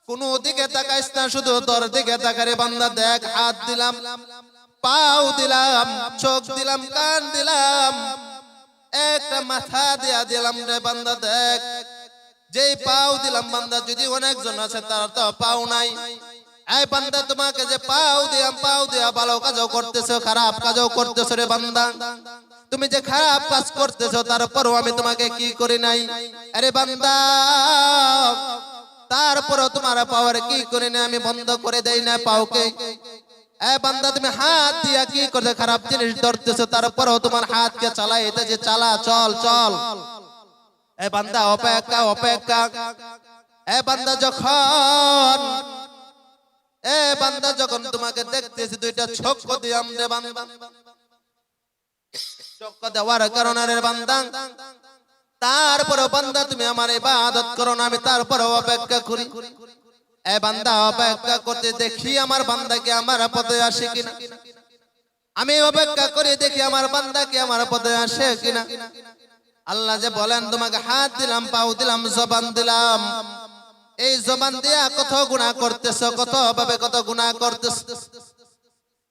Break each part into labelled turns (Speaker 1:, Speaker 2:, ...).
Speaker 1: কোন দিকে তাকাইস না, শুধু তোর দিকে তাকারে বান্দা। দেখ, হাত দিলাম, পাও দিলাম, চোখ দিলাম, কান দিলাম, একটা মাথা দিয়া দিলাম রে বান্দা। দেখ, যেই পাও দিলাম বান্দা, যদি অনেকজন আছে তার তো পাও নাই। এই বান্দা, তোমাকে যে পাও দিলাম, পাও দিয়া ভালো কাজও করতেছো, খারাপ কাজও করতেছো রে বান্দা। তুমি যে খারাপ কাজ করতেছো তারপরও আমি তোমাকে কি করি নাই? আরে বান্দা, তারপরও তোমার পাওয়ার কি করি না, আমি বন্ধ করে দেই না পাওকে। এ বান্দা, তুমি হাত দিয়া কি করতে খারাপ জিনিস ধরতেছো, তারপরও তোমার হাতকে চালাইতে যে চালা, চল চল। এ বান্দা, অপেক্ষা অপেক্ষা। এ বান্দা, যখন তোমাকে দেখতেছি দুইটা চক্ষু দিয়াম রে বান্দা। চক্ষু দেওয়ার কারণে রে বান্দা, তারপরে বান্দা তুমি আমার ইবাদত করো না, আমি তারপরে অপেক্ষা করি। এ বান্দা, অপেক্ষা করতে দেখি আমার বান্দাকে আমার পথে আসে কিনা। আমি অপেক্ষা করে দেখি আমার বান্দাকে আমার পথে আসে কিনা। আল্লাহ যে বলেন, তোমাকে হাত দিলাম, পাও দিলাম, জবান দিলাম, এই জবান দিয়া কত গুনাহ করতেছ, কত ভাবে কত গুনাহ করতেছ।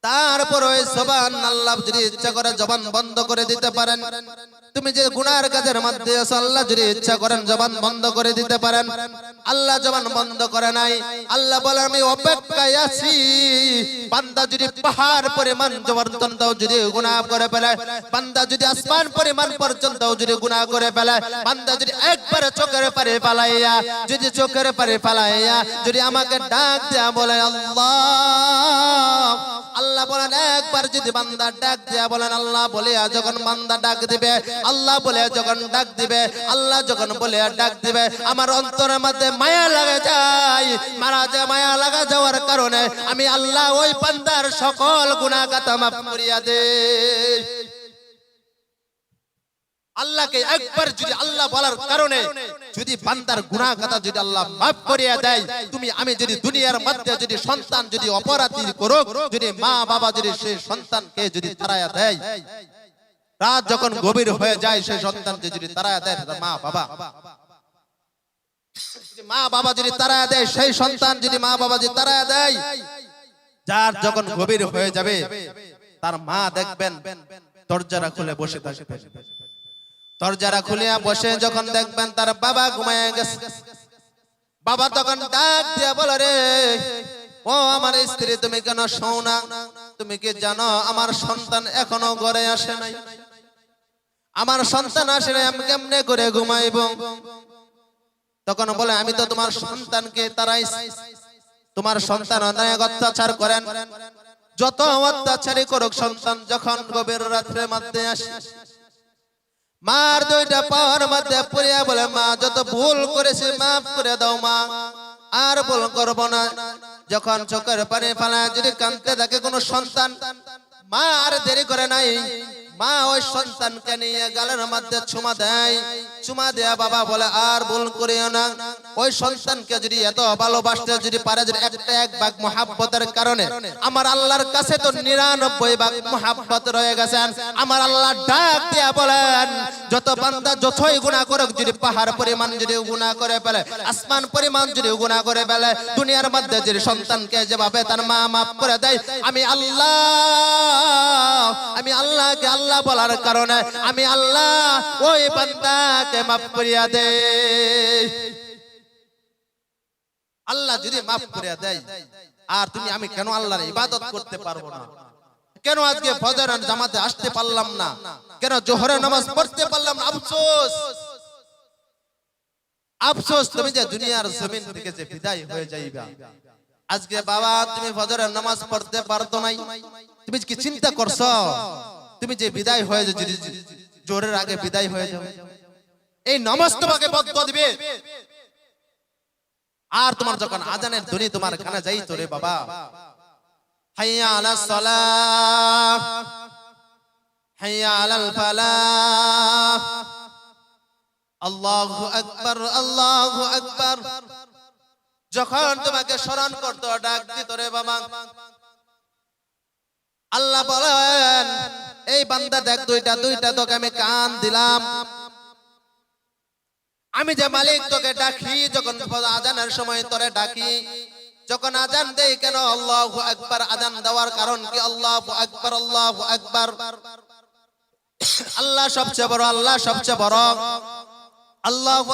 Speaker 1: তারপর ওই জবান আল্লাহ যদি ইচ্ছা করে জবান বন্ধ করে দিতে পারেন। তুমি যে গুনার কাজের মধ্যে আছো, আল্লাহ যদি ইচ্ছা করেন জবান বন্ধ করে দিতে পারেন। আল্লাহ জবান বন্ধ করে নাই। আল্লাহ বলে, আমি অপেক্ষায় আছি। বান্দা যদি পাহাড় পরিমাণ পর্যন্ত যদি গুনাহ করে ফেলে, বান্দা যদি আসমান পরিমাণ পর্যন্ত যদি গুনাহ করে ফেলে, বান্দা যদি একবার চোখের পারে পালাইয়া, যদি চোখের পারে পালাইয়া যদি আমাকে ডাক দেয়া বলে আল্লাহ, আল্লাহ বলেন, একবার যদি বান্দা ডাক দেয়া বলেন আল্লাহ বলে, যখন বান্দা ডাক দিবে, আল্লাহ বলে যখন ডাক দিবে, আল্লাহ যখন বলে ডাক দিবে, আমার অন্তরের মধ্যে মায়া লাগা যায়। মায়া লাগা যাওয়ার কারণে আমি আল্লাহ ওই বান্দার সকল গুনাহ খাতা মাফ করিয়া দেই। আল্লাহকে একবার যদি আল্লাহ বলার কারণে যদি বান্দার গুনাহ খাতা যদি আল্লাহ মাফ করিয়া দেয়, তুমি আমি যদি দুনিয়ার মধ্যে যদি সন্তান যদি অপরাধী করুক, যদি মা বাবা যদি সেই সন্তানকে যদি তাড়ায়া দেয়, রাত যখন গভীর হয়ে যায় সেই সন্তানকে যদি তাড়ায়া দেয়, মা বাবা যদি তাড়ায়া দেয়, সেই সন্তান যদি মা বাবা যদি তাড়ায়া দেয়, যার যখন গভীর হয়ে যাবে তার মা দেখবেন দরজাটা খুলে বসে থাকবে। দরজাটা খুলিয়া বসে যখন দেখবেন তার বাবা ঘুমায় গেছে, বাবা তখন ডাক দিয়া বলে, রে ও আমার স্ত্রী, তুমি কেন শোও না? তুমি কি জানো আমার সন্তান এখনো ঘরে আসে নাই? আমার সন্তান আসে নাই, আমি কেমনে করে ঘুমাইব? তখন বলে, আমি তো তোমার সন্তানকে তাড়াইছি। তোমার সন্তান অনেক অত্যাচার করেন, যত অত্যাচারই করুক, সন্তান যখন গভীর রাত্রে মধ্যে আসে, মার দুইটা পাওয়ার মধ্যে পড়িয়া বলে, মা যত ভুল করেছি মাফ করে দাও মা, আর ভুল করব না। যখন চোখের পানি ফেলায় যদি কাঁদতে থাকে কোন সন্তান, মা আর দেরি করে নাই, মা ওই সন্তানকে নিয়ে গালের মধ্যে চুমা দেয়। চুমা দেয়া বাবা বলে, আর ভুল করিও না। ওই সন্তানকে যদি এত ভালোবাসতে যদি পারে, যদি একটা এক ভাগ মহাব্বতের কারণে, আমার আল্লাহর কাছে তো 99 ভাগ মহাব্বত রয়ে গেছেন। আমার আল্লাহ ডাক দিয়া বলেন, যত বান্দা যতই গুনাহ করুক, যদি পাহাড় পরিমাণ যদি গুনাহ করে ফেলে, আসমান পরিমাণ যদি গুনাহ করে ফেলে, দুনিয়ার মধ্যে যদি সন্তানকে যেভাবে তার মা মাফ করে দেয়, আমি আল্লাহকে আল্লাহ বলার কারণে আমি আল্লাহ ওই বান্দাকে মাফ করিয়া দেই। আল্লাহ যদি মাফ করিয়া দেয়, আর তুমি আমি কেন আল্লাহর ইবাদত করতে পারবো না? কেন আজকে ফজরের জামাতে আসতে পারলাম না? কেন জোহরের নামাজ পড়তে পারলাম না? আফসোস, আফসোস, তুমি যে দুনিয়ার জমিন থেকে যে বিদায় হয়ে যাইবা। আজকে বাবা তুমি ফজরের নামাজ পড়তে পারতো নাই, তুমি কি চিন্তা করছো? তুমি যে বিদায় হয়ে যদি জোহরের আগে বিদায় হয়ে যাবে, এই নামাজ তোমাকে বদদুয়া দিবে। আর তোমার যখন আজানের ধ্বনি তোমার কানে যাইতো, রে বাবা, হাইয়া আলাস সালাহ, হাইয়া আলাল ফালাহ, আল্লাহু আকবার, আল্লাহু আকবার, যখন তোমাকে স্মরণ করতো, ডাক দিত, রে বাবা, আল্লাহ বলেন, এই বান্দা দেখ, দুইটা তোকে আমি কান দিলাম, আমি যে মালিক তোকে ডাকি, যখন আজানের সময় তোরে ডাকি, যখন আজান দেই কেন আল্লাহু আকবার, আজান দেওয়ার কারণ কি? আল্লাহু আকবার, আল্লাহু আকবার। আল্লাহ সবচেয়ে বড়, আল্লাহ সবচেয়ে বড়, আল্লাহু